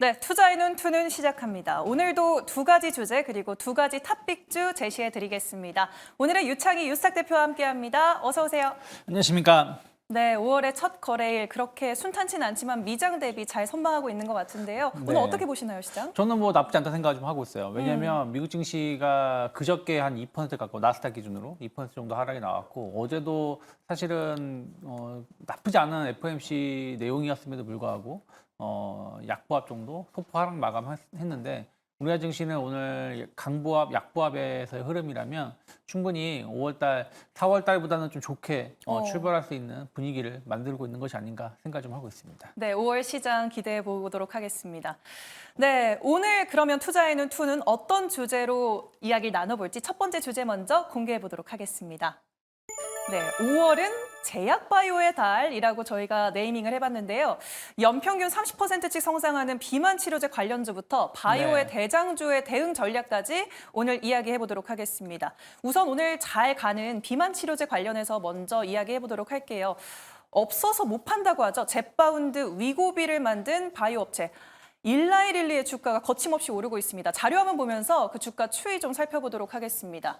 네, 투자의 눈 투는 시작합니다. 오늘도 두 가지 주제 그리고 두 가지 탑픽주 제시해 드리겠습니다. 오늘은 유창희 유스탁 대표와 함께합니다. 어서 오세요. 안녕하십니까. 네, 5월의 첫 거래일 그렇게 순탄치는 않지만 미장 대비 잘 선방하고 있는 것 같은데요. 오늘 네. 어떻게 보시나요, 시장? 저는 뭐 나쁘지 않다 생각 좀 하고 있어요. 왜냐하면 미국 증시가 그저께 한 2% 가까워 나스닥 기준으로 2% 정도 하락이 나왔고 어제도 사실은 나쁘지 않은 FOMC 내용이었음에도 불구하고 약보합 정도 소폭 하락 마감했는데 우리나라 증시는 오늘 강보합, 약보합에서의 흐름이라면 충분히 5월달, 4월달보다는 좀 좋게 출발할 수 있는 분위기를 만들고 있는 것이 아닌가 생각 좀 하고 있습니다. 네, 5월 시장 기대해 보도록 하겠습니다. 네, 오늘 그러면 투자의 눈 투는 어떤 주제로 이야기를 나눠볼지 첫 번째 주제 먼저 공개해 보도록 하겠습니다. 네, 5월은 제약바이오의 달이라고 저희가 네이밍을 해봤는데요. 연평균 30%씩 성장하는 비만 치료제 관련주부터 바이오의 네. 대장주의 대응 전략까지 오늘 이야기해 보도록 하겠습니다. 우선 오늘 잘 가는 비만 치료제 관련해서 먼저 이야기해 보도록 할게요. 없어서 못 판다고 하죠. 젯바운드 위고비를 만든 바이오 업체. 일라이릴리의 주가가 거침없이 오르고 있습니다. 자료 한번 보면서 그 주가 추이 좀 살펴보도록 하겠습니다.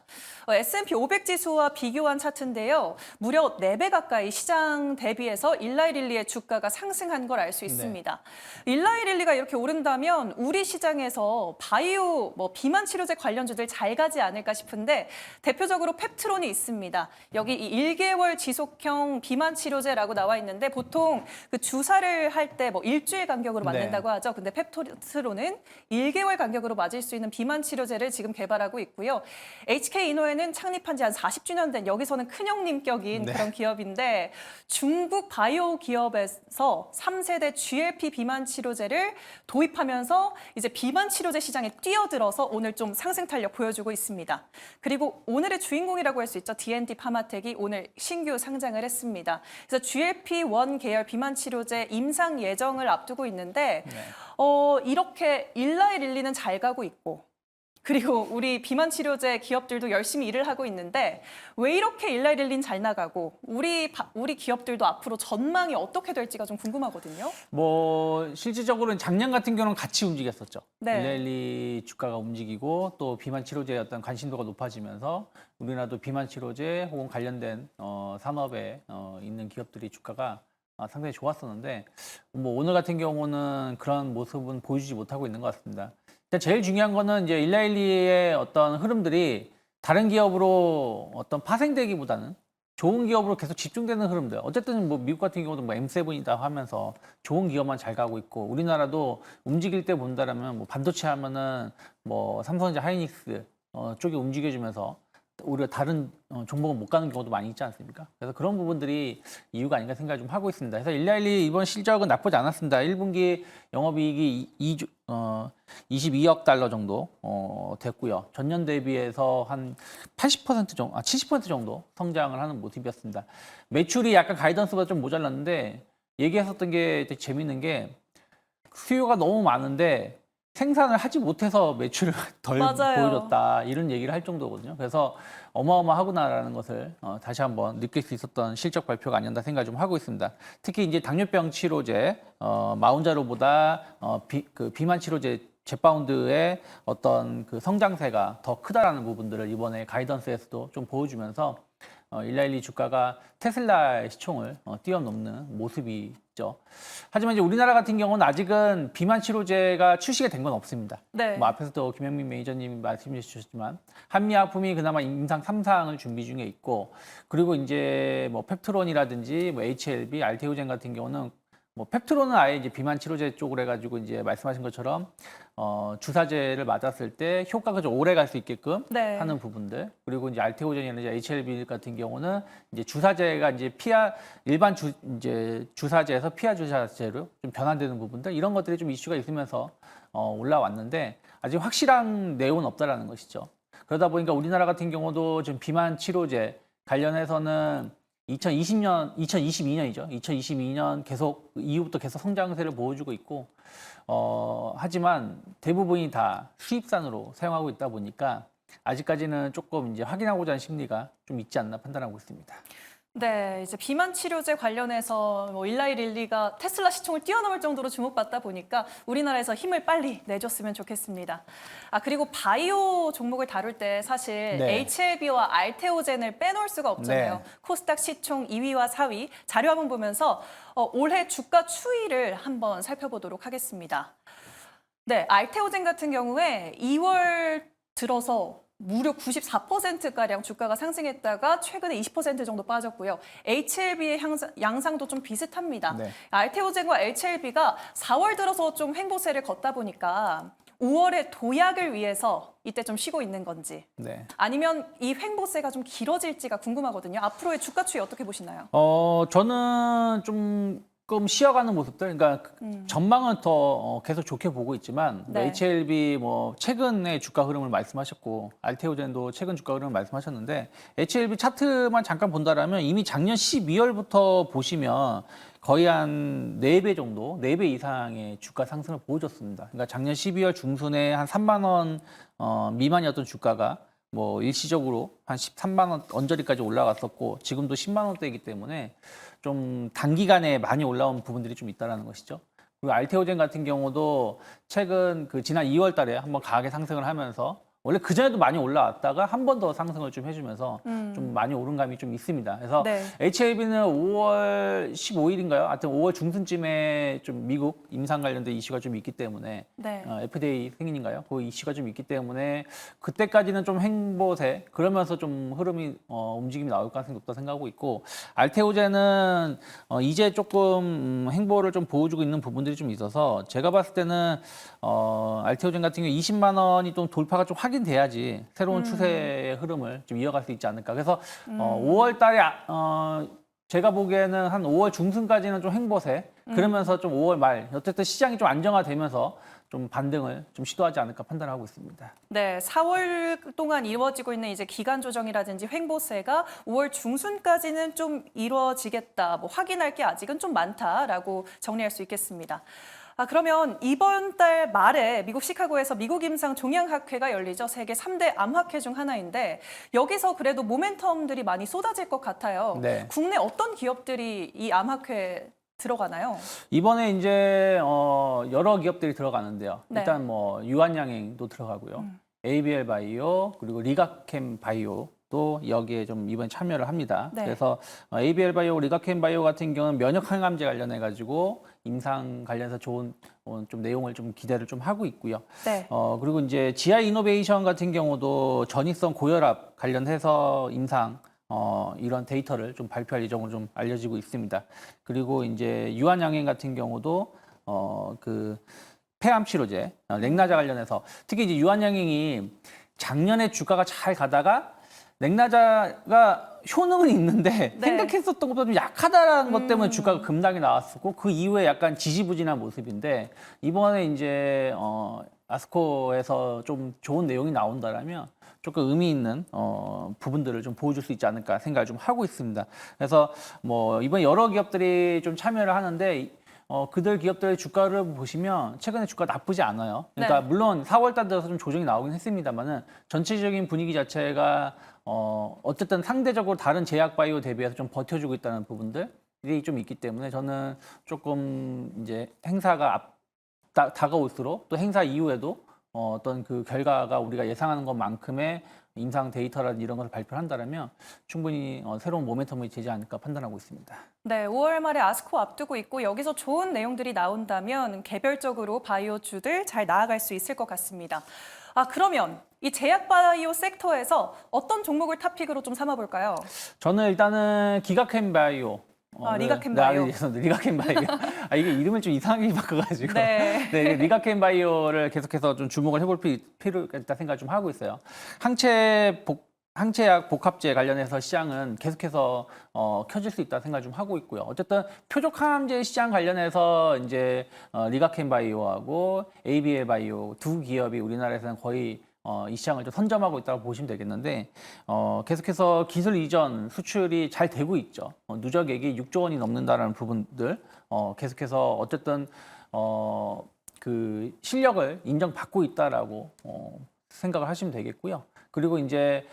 S&P 500 지수와 비교한 차트인데요. 무려 4배 가까이 시장 대비해서 일라이릴리의 주가가 상승한 걸 알 수 있습니다. 일라이릴리가 이렇게 오른다면 우리 시장에서 바이오, 비만 치료제 관련주들 잘 가지 않을까 싶은데 대표적으로 펩트론이 있습니다. 여기 이 1개월 지속형 비만 치료제라고 나와 있는데 보통 그 주사를 할 때 일주일 간격으로 맞는다고 하죠. 근데 펩트론은 1개월 간격으로 맞을 수 있는 비만 치료제를 지금 개발하고 있고요. HK 이노엔은 창립한 지 한 40주년 된 여기서는 큰형님격인 그런 기업인데 중국 바이오 기업에서 3세대 GLP 비만 치료제를 도입하면서 이제 비만 치료제 시장에 뛰어들어서 오늘 좀 상승 탄력 보여주고 있습니다. 그리고 오늘의 주인공이라고 할 수 있죠. D&D 파마텍이 오늘 신규 상장을 했습니다. 그래서 GLP-1 계열 비만 치료제 임상 예정을 앞두고 있는데 이렇게 일라이릴리는 잘 가고 있고 그리고 우리 비만 치료제 기업들도 열심히 일을 하고 있는데 왜 이렇게 일라이릴리는 잘 나가고 우리 기업들도 앞으로 전망이 어떻게 될지가 좀 궁금하거든요. 뭐 실질적으로는 작년 같은 경우는 같이 움직였었죠. 네. 일레일리 주가가 움직이고 또 비만 치료제의 어떤 관심도가 높아지면서 우리나라도 비만 치료제 혹은 관련된 산업에 있는 기업들이 주가가 상당히 좋았었는데 뭐 오늘 같은 경우는 그런 모습은 보여주지 못하고 있는 것 같습니다. 제일 중요한 거는 이제 일라일리의 어떤 흐름들이 다른 기업으로 어떤 파생되기보다는 좋은 기업으로 계속 집중되는 흐름들. 어쨌든 뭐 미국 같은 경우도 뭐 M7이다 하면서 좋은 기업만 잘 가고 있고 우리나라도 움직일 때 본다라면 뭐 반도체 하면은 뭐 삼성전자 하이닉스 쪽이 움직여주면서 우리가 다른 종목은 못 가는 경우도 많이 있지 않습니까? 그래서 그런 부분들이 이유가 아닌가 생각을 좀 하고 있습니다. 그래서 일라일리 이번 실적은 나쁘지 않았습니다. 1분기 영업이익이 22억 달러 정도 됐고요. 전년 대비해서 한 80% 정도, 70% 정도 성장을 하는 모습이었습니다. 매출이 약간 가이던스보다 좀 모자랐는데 얘기했었던 게 되게 재밌는 게 수요가 너무 많은데 생산을 하지 못해서 매출을 덜 맞아요. 보여줬다 이런 얘기를 할 정도거든요. 그래서 어마어마하구나라는 것을 다시 한번 느낄 수 있었던 실적 발표가 아니었나 생각 좀 하고 있습니다. 특히 이제 당뇨병 치료제 마운자로보다 그 비만 치료제 젯바운드의 어떤 그 성장세가 더 크다라는 부분들을 이번에 가이던스에서도 좀 보여주면서 일라일리 주가가 테슬라의 시총을 뛰어넘는 모습이죠. 하지만 이제 우리나라 같은 경우는 아직은 비만 치료제가 출시가 된 건 없습니다. 네. 뭐 앞에서도 김영민 매니저님이 말씀해 주셨지만 한미약품이 그나마 임상 3상을 준비 중에 있고 그리고 이제 뭐 펩트론이라든지 뭐 HLB, 알테오젠 같은 경우는 뭐 펩트론은 아예 이제 비만 치료제 쪽으로 해가지고 이제 말씀하신 것처럼 주사제를 맞았을 때 효과가 좀 오래 갈 수 있게끔 네. 하는 부분들 그리고 이제 알테오젠이나 이제 HLB 같은 경우는 이제 주사제가 이제 일반 이제 주사제에서 피하 주사제로 좀 변환되는 부분들 이런 것들이 좀 이슈가 있으면서 올라왔는데 아직 확실한 내용은 없다라는 것이죠. 그러다 보니까 우리나라 같은 경우도 지금 비만 치료제 관련해서는 2022년이죠. 2022년 계속 이후부터 계속 성장세를 보여주고 있고 하지만 대부분이 다 수입산으로 사용하고 있다 보니까 아직까지는 조금 이제 확인하고자 하는 심리가 좀 있지 않나 판단하고 있습니다. 네, 이제 비만 치료제 관련해서 뭐 일라이 릴리가 테슬라 시총을 뛰어넘을 정도로 주목받다 보니까 우리나라에서 힘을 빨리 내줬으면 좋겠습니다. 아, 그리고 바이오 종목을 다룰 때 사실 네. HLB와 알테오젠을 빼놓을 수가 없잖아요. 네. 코스닥 시총 2위와 4위 자료 한번 보면서 올해 주가 추이를 한번 살펴보도록 하겠습니다. 네, 알테오젠 같은 경우에 2월 들어서 무려 94%가량 주가가 상승했다가 최근에 20% 정도 빠졌고요. HLB의 양상도 좀 비슷합니다. 네. 알테오젠과 HLB가 4월 들어서 좀 횡보세를 걷다 보니까 5월에 도약을 위해서 이때 좀 쉬고 있는 건지 네. 아니면 이 횡보세가 좀 길어질지가 궁금하거든요. 앞으로의 주가 추이 어떻게 보시나요? 저는 조금 쉬어가는 모습들, 그러니까 전망은 더 계속 좋게 보고 있지만 네. HLB 뭐 최근의 주가 흐름을 말씀하셨고 알테오젠도 최근 주가 흐름을 말씀하셨는데 HLB 차트만 잠깐 본다라면 이미 작년 12월부터 보시면 거의 한 4배 정도, 4배 이상의 주가 상승을 보여줬습니다. 그러니까 작년 12월 중순에 한 3만 원 미만이었던 주가가 뭐 일시적으로 한 13만 원 언저리까지 올라갔었고 지금도 10만 원대이기 때문에 좀 단기간에 많이 올라온 부분들이 좀 있다라는 것이죠. 그리고 알테오젠 같은 경우도 최근 그 지난 2월 달에 한번 강하게 상승을 하면서 원래 그전에도 많이 올라왔다가 한 번 더 상승을 좀 해주면서 좀 많이 오른 감이 좀 있습니다. 그래서 네. HLB는 5월 15일인가요? 하여튼 5월 중순쯤에 좀 미국 임상 관련된 이슈가 좀 있기 때문에 네. FDA 승인인가요? 그 이슈가 좀 있기 때문에 그때까지는 좀 행보세 그러면서 좀 흐름이 움직임이 나올 가능성이 높다 생각하고 있고 알테오젠은 이제 조금 행보를 좀 보여주고 있는 부분들이 좀 있어서 제가 봤을 때는 알테오젠 같은 경우 20만 원이 좀 돌파가 좀 확인돼야지 새로운 추세의 흐름을 좀 이어갈 수 있지 않을까. 그래서 5월 달에 제가 보기에는 한 5월 중순까지는 좀 행보세 그러면서 좀 5월 말 어쨌든 시장이 좀 안정화되면서 좀 반등을 좀 시도하지 않을까 판단하고 있습니다. 네, 4월 동안 이루어지고 있는 이제 기간 조정이라든지 횡보세가 5월 중순까지는 좀 이루어지겠다. 뭐 확인할 게 아직은 좀 많다라고 정리할 수 있겠습니다. 아, 그러면 이번 달 말에 미국 시카고에서 미국 임상 종양학회가 열리죠. 세계 3대 암학회 중 하나인데 여기서 그래도 모멘텀들이 많이 쏟아질 것 같아요. 네. 국내 어떤 기업들이 이 암학회에 들어가나요? 이번에 이제 여러 기업들이 들어가는데요. 네. 일단 뭐 유한양행도 들어가고요. ABL 바이오 그리고 리가캠 바이오도 여기에 좀 이번에 참여를 합니다. 네. 그래서 ABL 바이오, 리가캠 바이오 같은 경우는 면역 항암제 관련해 가지고 임상 관련해서 좋은 좀 내용을 좀 기대를 좀 하고 있고요. 네. 그리고 이제 GI 이노베이션 같은 경우도 전이성 고혈압 관련해서 임상 이런 데이터를 좀 발표할 예정으로 좀 알려지고 있습니다. 그리고 이제 유한양행 같은 경우도 그 폐암 치료제, 렉나자 관련해서 특히 이제 유한양행이 작년에 주가가 잘 가다가 렉나자가 효능은 있는데 네. 생각했었던 것보다 좀 약하다라는 것 때문에 주가가 급락이 나왔었고 그 이후에 약간 지지부진한 모습인데 이번에 이제 아스코에서 좀 좋은 내용이 나온다라면 조금 의미 있는 부분들을 좀 보여줄 수 있지 않을까 생각을 좀 하고 있습니다. 그래서 뭐 이번 여러 기업들이 좀 참여를 하는데 그들 기업들의 주가를 보시면 최근에 주가 나쁘지 않아요. 그러니까 네. 물론 4월 달 들어서 좀 조정이 나오긴 했습니다만은 전체적인 분위기 자체가 어쨌든 상대적으로 다른 제약 바이오 대비해서 좀 버텨주고 있다는 부분들이 좀 있기 때문에 저는 조금 이제 행사가 다가올수록 또 행사 이후에도 어떤 그 결과가 우리가 예상하는 것만큼의 임상 데이터라든지 이런 것을 발표를 한다면 충분히 새로운 모멘텀이 되지 않을까 판단하고 있습니다. 네, 5월 말에 아스코 앞두고 있고 여기서 좋은 내용들이 나온다면 개별적으로 바이오주들 잘 나아갈 수 있을 것 같습니다. 아, 그러면 이 제약 바이오 섹터에서 어떤 종목을 탑픽으로 좀 삼아볼까요? 저는 일단은 기가캠 바이오. 리가캠 바이오. 리가캠 바이오. 이게 이름을 좀 이상하게 바꿔가지고. 네. 네, 리가캠 바이오를 계속해서 좀 주목을 해볼 필요가 있다 생각을 좀 하고 있어요. 항체약 복합제 관련해서 시장은 계속해서 켜질 수 있다 생각을 좀 하고 있고요. 어쨌든 표적 항암제 시장 관련해서 이제 리가캠 바이오하고 ABL 바이오 두 기업이 우리나라에서는 거의 이 시장을 좀 선점하고 있다고 보시면 되겠는데 계속해서 기술 이전 수출이 잘 되고 있죠. 누적액이 6조 원이 넘는다라는 부분들 계속해서 어쨌든 그 실력을 인정받고 있다라고 생각을 하시면 되겠고요. 그리고 이제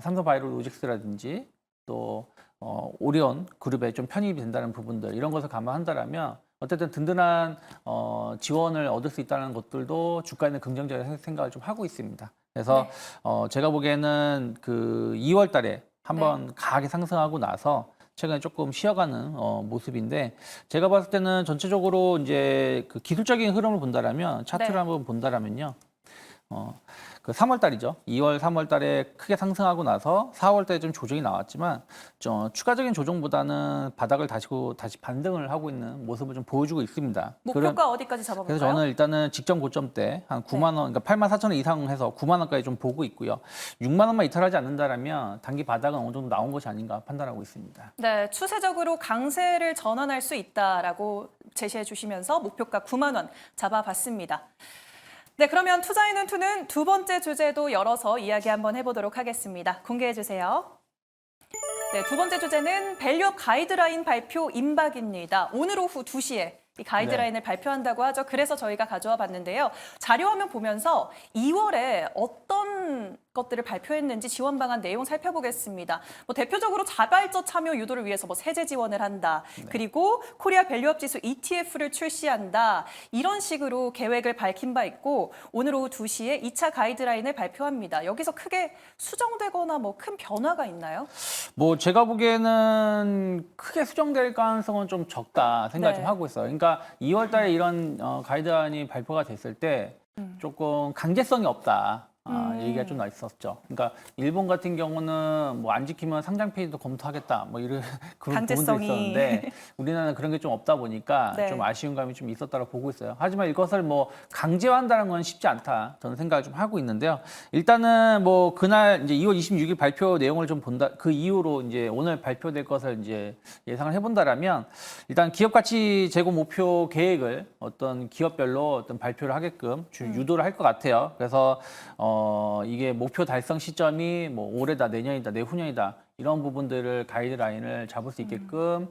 삼성바이오로직스라든지 또 오리온 그룹에 좀 편입이 된다는 부분들 이런 것을 감안한다라면 어쨌든 든든한 지원을 얻을 수 있다는 것들도 주가에는 긍정적인 생각을 좀 하고 있습니다. 그래서 제가 보기에는 그 2월 달에 한번 강하게 상승하고 나서 최근에 조금 쉬어가는 모습인데 제가 봤을 때는 전체적으로 이제 그 기술적인 흐름을 본다라면 차트를 한번 본다라면요. 그 3월 달이죠. 2월, 3월 달에 크게 상승하고 나서 4월 달에 좀 조정이 나왔지만 추가적인 조정보다는 바닥을 다시 반등을 하고 있는 모습을 좀 보여주고 있습니다. 목표가 어디까지 잡아볼까요? 그래서 저는 일단은 직전 고점 때 한 9만 원, 그러니까 8만 4천 원 이상 해서 9만 원까지 좀 보고 있고요. 6만 원만 이탈하지 않는다라면 단기 바닥은 어느 정도 나온 것이 아닌가 판단하고 있습니다. 네, 추세적으로 강세를 전환할 수 있다라고 제시해 주시면서 목표가 9만 원 잡아봤습니다. 네, 그러면 투자인은 투는 두 번째 주제도 열어서 이야기 한번 해보도록 하겠습니다. 공개해 주세요. 네, 두 번째 주제는 밸류업 가이드라인 발표 임박입니다. 오늘 오후 2시에 이 가이드라인을 발표한다고 하죠. 그래서 저희가 가져와 봤는데요. 자료화면 보면서 2월에 어떤 것들을 발표했는지 지원 방안 내용 살펴보겠습니다. 뭐 대표적으로 자발적 참여 유도를 위해서 뭐 세제 지원을 한다. 그리고 코리아 밸류업 지수 ETF를 출시한다. 이런 식으로 계획을 밝힌 바 있고 오늘 오후 2시에 2차 가이드라인을 발표합니다. 여기서 크게 수정되거나 뭐 큰 변화가 있나요? 뭐 제가 보기에는 크게 수정될 가능성은 좀 적다 생각을 좀 하고 있어요. 그러니까 2월 달에 이런 가이드라인이 발표가 됐을 때 조금 강제성이 없다. 얘기가 좀 나 있었죠. 그러니까 일본 같은 경우는 뭐 안 지키면 상장 폐지도 검토하겠다. 뭐 이런 그런 부분도 강제성이. 있었는데 우리나라는 그런 게 좀 없다 보니까 네. 좀 아쉬운 감이 좀 있었다고 보고 있어요. 하지만 이것을 뭐 강제화한다는 건 쉽지 않다. 저는 생각을 좀 하고 있는데요. 일단은 뭐 그날 이제 2월 26일 발표 내용을 좀 본다. 그 이후로 이제 오늘 발표될 것을 이제 예상을 해본다라면 일단 기업 가치 제고 목표 계획을 어떤 기업별로 어떤 발표를 하게끔 유도를 할 것 같아요. 그래서 이게 목표 달성 시점이 뭐 올해다, 내년이다, 내후년이다 이런 부분들을 가이드라인을 잡을 수 있게끔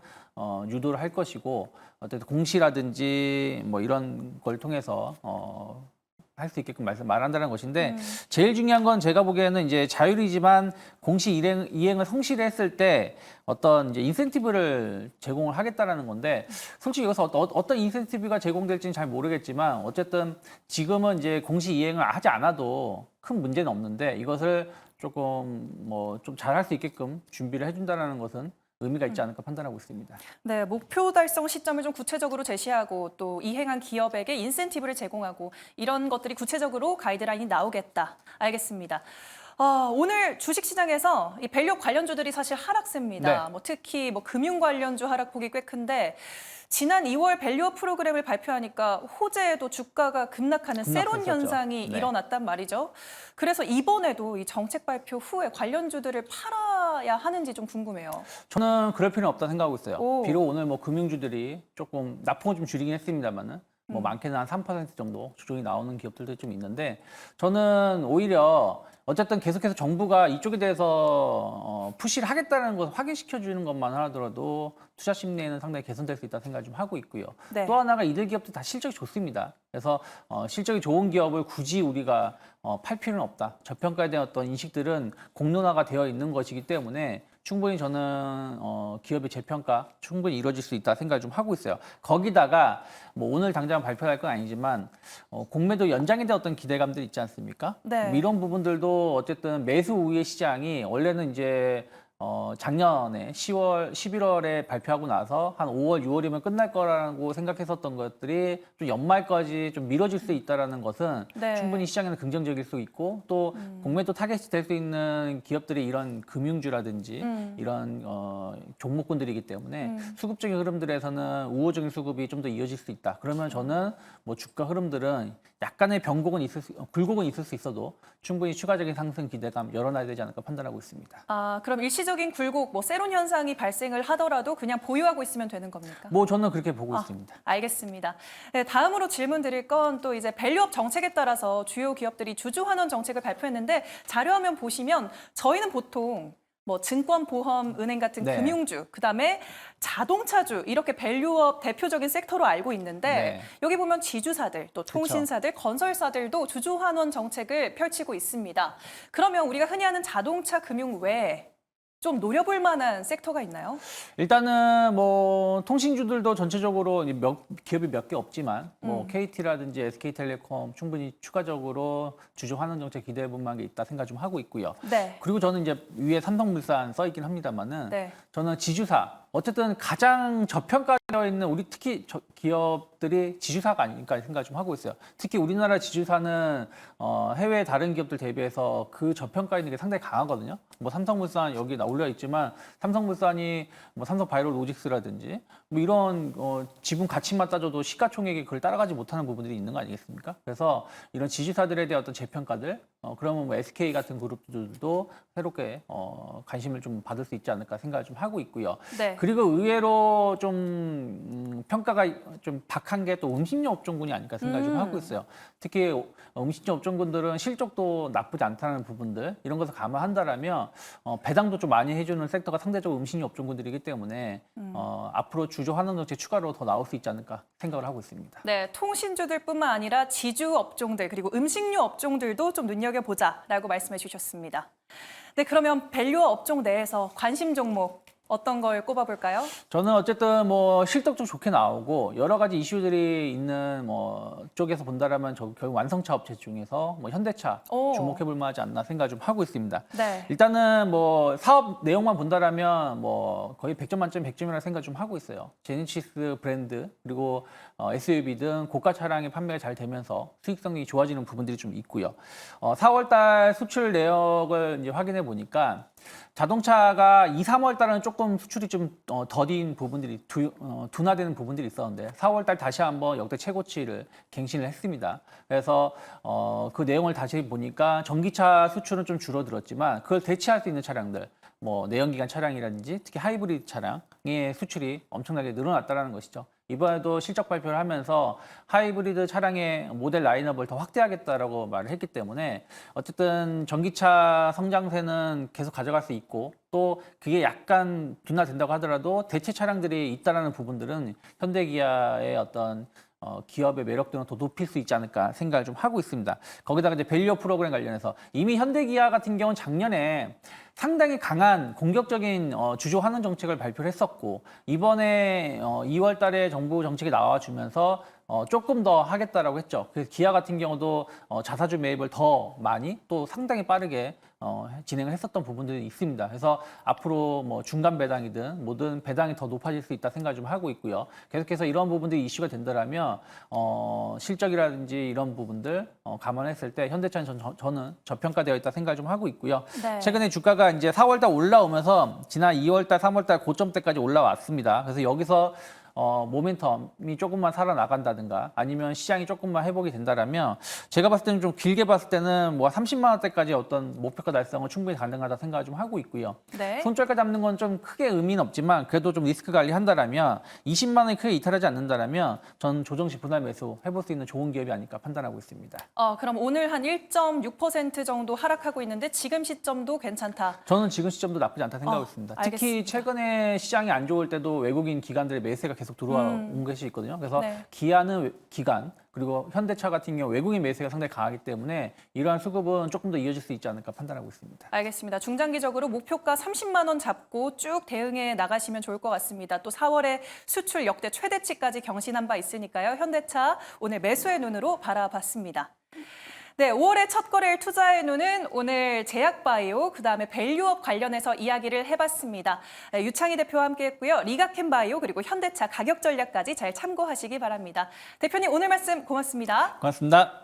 유도를 할 것이고 어쨌든 공시라든지 뭐 이런 걸 통해서 할 수 있게끔 말한다는 것인데 제일 중요한 건 제가 보기에는 이제 자율이지만 공시 이행을 성실히 했을 때 어떤 이제 인센티브를 제공을 하겠다라는 건데 솔직히 여기서 어떤 인센티브가 제공될지는 잘 모르겠지만 어쨌든 지금은 이제 공시 이행을 하지 않아도 큰 문제는 없는데 이것을 조금 뭐 좀 잘할 수 있게끔 준비를 해준다라는 것은 의미가 있지 않을까 판단하고 있습니다. 네, 목표 달성 시점을 좀 구체적으로 제시하고 또 이행한 기업에게 인센티브를 제공하고 이런 것들이 구체적으로 가이드라인이 나오겠다. 알겠습니다. 오늘 주식시장에서 이 밸류업 관련주들이 사실 하락세입니다. 네. 뭐 특히 뭐 금융 관련주 하락폭이 꽤 큰데 지난 2월 밸류업 프로그램을 발표하니까 호재에도 주가가 급락하는 세론 급락했었죠. 현상이 네. 일어났단 말이죠. 그래서 이번에도 이 정책 발표 후에 관련주들을 팔아야 하는지 좀 궁금해요. 저는 그럴 필요는 없다 생각하고 있어요. 오. 비록 오늘 뭐 금융주들이 조금 납폭을 좀 줄이긴 했습니다만은 뭐 많게는 한 3% 정도 조정이 나오는 기업들도 좀 있는데 저는 오히려 어쨌든 계속해서 정부가 이쪽에 대해서 푸시를 하겠다는 것을 확인시켜 주는 것만 하더라도 투자 심리에는 상당히 개선될 수 있다는 생각을 좀 하고 있고요. 네. 또 하나가 이들 기업들 다 실적이 좋습니다. 그래서 실적이 좋은 기업을 굳이 우리가 팔 필요는 없다. 저평가에 대한 어떤 인식들은 공론화가 되어 있는 것이기 때문에 충분히 저는 기업의 재평가 충분히 이루어질 수 있다 생각을 좀 하고 있어요. 거기다가 뭐 오늘 당장 발표할 건 아니지만 공매도 연장에 대한 어떤 기대감들 있지 않습니까? 네. 뭐 이런 부분들도 어쨌든 매수 우위의 시장이 원래는 이제 작년에 10월, 11월에 발표하고 나서 한 5월, 6월이면 끝날 거라고 생각했었던 것들이 좀 연말까지 좀 미뤄질 수 있다라는 것은 네. 충분히 시장에는 긍정적일 수 있고 또 공매도 타겟이 될 수 있는 기업들이 이런 금융주라든지 이런 종목군들이기 때문에 수급적인 흐름들에서는 우호적인 수급이 좀 더 이어질 수 있다. 그러면 저는 뭐 주가 흐름들은 약간의 변곡은 굴곡은 있을 수 있어도 충분히 추가적인 상승 기대감 열어놔야 되지 않을까 판단하고 있습니다. 그럼 일시적인 굴곡, 뭐 세론 현상이 발생을 하더라도 그냥 보유하고 있으면 되는 겁니까? 뭐 저는 그렇게 보고 있습니다. 알겠습니다. 네, 다음으로 질문 드릴 건 또 이제 밸류업 정책에 따라서 주요 기업들이 주주 환원 정책을 발표했는데 자료화면 보시면 저희는 보통 뭐 증권, 보험, 은행 같은 네. 금융주, 그다음에 자동차주 이렇게 밸류업 대표적인 섹터로 알고 있는데 네. 여기 보면 지주사들, 또 통신사들, 건설사들도 주주 환원 정책을 펼치고 있습니다. 그러면 우리가 흔히 하는 자동차 금융 외에 좀 노려볼 만한 섹터가 있나요? 일단은 뭐 통신주들도 전체적으로 기업이 몇 개 없지만 뭐 음. KT라든지 SK텔레콤 충분히 추가적으로 주주 환원 정책 기대해 볼 만한 게 있다 생각 좀 하고 있고요. 네. 그리고 저는 이제 위에 삼성물산 써 있긴 합니다만은 네. 저는 지주사 어쨌든 가장 저평가되어 있는 우리 특히 기업들이 지주사가 아닐까 생각 좀 하고 있어요. 특히 우리나라 지주사는 해외 다른 기업들 대비해서 그 저평가 있는 게 상당히 강하거든요. 뭐 삼성물산 여기 올려 있지만 삼성물산이 뭐 삼성바이오로직스라든지 뭐 이런 지분 가치만 따져도 시가총액이 그걸 따라가지 못하는 부분들이 있는 거 아니겠습니까? 그래서 이런 지주사들에 대한 어떤 재평가들 그러면 뭐 SK 같은 그룹들도 새롭게 관심을 좀 받을 수 있지 않을까 생각을 좀 하고 있고요. 네. 그리고 의외로 좀 평가가 좀 박한 게 또 음식료 업종군이 아닐까 생각을 좀 하고 있어요. 특히 음식료 업종군들은 실적도 나쁘지 않다는 부분들 이런 것을 감안한다라면 배당도 좀 많이 해주는 섹터가 상대적으로 음식료 업종군들이기 때문에 앞으로 주주 환원 정책 추가로 더 나올 수 있지 않을까 생각을 하고 있습니다. 네, 통신주들뿐만 아니라 지주 업종들 그리고 음식료 업종들도 좀 눈여겨보자라고 말씀해 주셨습니다. 네, 그러면 밸류어 업종 내에서 관심 종목 어떤 걸 꼽아볼까요? 저는 어쨌든 뭐 실적도 좋게 나오고 여러 가지 이슈들이 있는 뭐 쪽에서 본다라면 저 결국 완성차 업체 중에서 뭐 현대차 오. 주목해 볼 만하지 않나 생각 좀 하고 있습니다. 네. 일단은 뭐 사업 내용만 본다라면 뭐 거의 100점 만점 100점이라는 생각 좀 하고 있어요. 제네시스 브랜드 그리고 SUV 등 고가 차량의 판매가 잘 되면서 수익성이 좋아지는 부분들이 좀 있고요. 4월달 수출 내역을 이제 확인해 보니까 자동차가 2, 3월 달은 조금 수출이 좀 더딘 부분들이 둔화되는 부분들이 있었는데 4월 달 다시 한번 역대 최고치를 갱신을 했습니다. 그래서 그 내용을 다시 보니까 전기차 수출은 좀 줄어들었지만 그걸 대체할 수 있는 차량들 뭐 내연기관 차량이라든지 특히 하이브리드 차량의 수출이 엄청나게 늘어났다는 것이죠. 이번에도 실적 발표를 하면서 하이브리드 차량의 모델 라인업을 더 확대하겠다라고 말을 했기 때문에 어쨌든 전기차 성장세는 계속 가져갈 수 있고 또 그게 약간 둔화된다고 하더라도 대체 차량들이 있다라는 부분들은 현대기아의 어떤 기업의 매력도는 더 높일 수 있지 않을까 생각을 좀 하고 있습니다. 거기다가 이제 밸류어 프로그램 관련해서 이미 현대기아 같은 경우는 작년에 상당히 강한 공격적인 주주 환원 정책을 발표를 했었고 이번에 2월 달에 정부 정책이 나와주면서 조금 더 하겠다라고 했죠. 그래서 기아 같은 경우도 자사주 매입을 더 많이 또 상당히 빠르게 진행을 했었던 부분들이 있습니다. 그래서 앞으로 뭐 중간 배당이든 뭐든 배당이 더 높아질 수 있다 생각을 좀 하고 있고요. 계속해서 이런 부분들이 이슈가 된다라면 실적이라든지 이런 부분들 감안했을 때 현대차는 저는 저평가되어 있다 생각을 좀 하고 있고요. 네. 최근에 주가가 이제 4월달 올라오면서 지난 2월달, 3월달 고점대까지 올라왔습니다. 그래서 여기서 모멘텀이 조금만 살아나간다든가 아니면 시장이 조금만 회복이 된다라면 제가 봤을 때는 좀 길게 봤을 때는 뭐 30만 원대까지 어떤 목표가 달성은 충분히 가능하다 생각을 좀 하고 있고요. 네. 손절가 잡는 건 좀 크게 의미는 없지만 그래도 좀 리스크 관리한다라면 20만 원이 크게 이탈하지 않는다라면 전 조정 시 분할 매수 해볼 수 있는 좋은 기업이 아닐까 판단하고 있습니다. 그럼 오늘 한 1.6% 정도 하락하고 있는데 지금 시점도 괜찮다. 저는 지금 시점도 나쁘지 않다 생각하고 있습니다. 특히 알겠습니다. 최근에 시장이 안 좋을 때도 외국인 기관들의 매수가 계속 들어온 것이 있거든요. 그래서 네. 기아는 기관 그리고 현대차 같은 경우 외국인 매수가 상당히 강하기 때문에 이러한 수급은 조금 더 이어질 수 있지 않을까 판단하고 있습니다. 알겠습니다. 중장기적으로 목표가 30만 원 잡고 쭉 대응해 나가시면 좋을 것 같습니다. 또 4월에 수출 역대 최대치까지 경신한 바 있으니까요. 현대차 오늘 매수의 눈으로 바라봤습니다. 네, 5월의 첫 거래일 투자의 눈은 오늘 제약바이오, 그다음에 밸류업 관련해서 이야기를 해봤습니다. 네, 유창희 대표와 함께했고요. 리가켄바이오 그리고 현대차 가격 전략까지 잘 참고하시기 바랍니다. 대표님 오늘 말씀 고맙습니다. 고맙습니다.